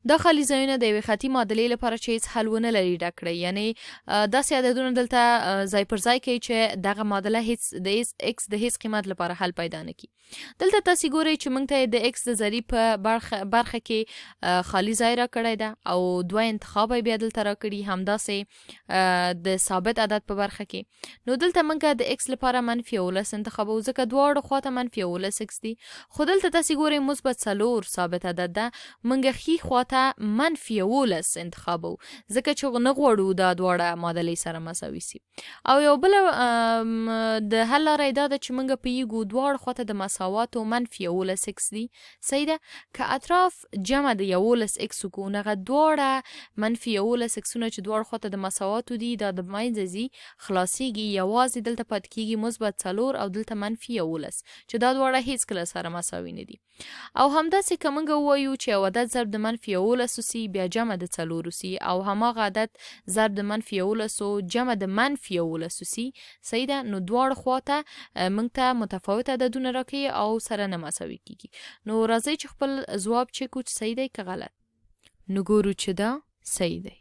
دا خالي ځایونه د یوې خطي معادلې لپاره چې هیڅ حل ونه لري ډک کړئ. یعنی داسې عددونه دلته ځای پر ځای کوي چې دغه معادله هیڅ د ایکس د هیڅ قیمت لپاره حل پیدا نه کړي. دلته تاسې ګورئ چې موږ ته د ایکس د ذرې په برخه کې خالي ځای راکړی ده او دوه انتخاب بیا دلته راکړي، همداسې د ثابت عدد په برخه کې. نو دلته موږ د ایکس لپاره -11 انتخابو ځکه دواړو خواته -11 ایکس دي. خو دلته تاسې ګورئ مثبت 4 ثابت عدد ده، موږ ښي خواته -11 انتخابو ځکه چې نه غواړو دا دواړه معادلې سره مساوي سي. او یو بله د حل لاره دا ده چې موږ پوهیږو دواړو خواته د مساواتو -11 ایکس دي. صحیح ده؟ که اطراف جمع د 11 ایکس وکړو نو هغه دواړه -11 ایکسونه چې دواړو خواته د مساواتو دي دا د منځه ځي، خلاصیږي، یوازې دلته پاتې کېږي مثبت 4 او دلته -11 چې دا دواړه هیڅکله سره مساوي نه دي. او همداسې که موږ ووایو چې یو عدد ضرب د -11 سي بیا جمع د 4 سي او هماغه عدد ضرب د -11 جمع د -11 سي، صحیح ده؟ نو دواړو خواته موږ ته متفاوت عددونه راکوي او سره نه مساوي کېږي. نو راځئ چې خپل ځواب چک کړو چې صحیح دی که غلط. نو ګورو چې دا صحیح دی.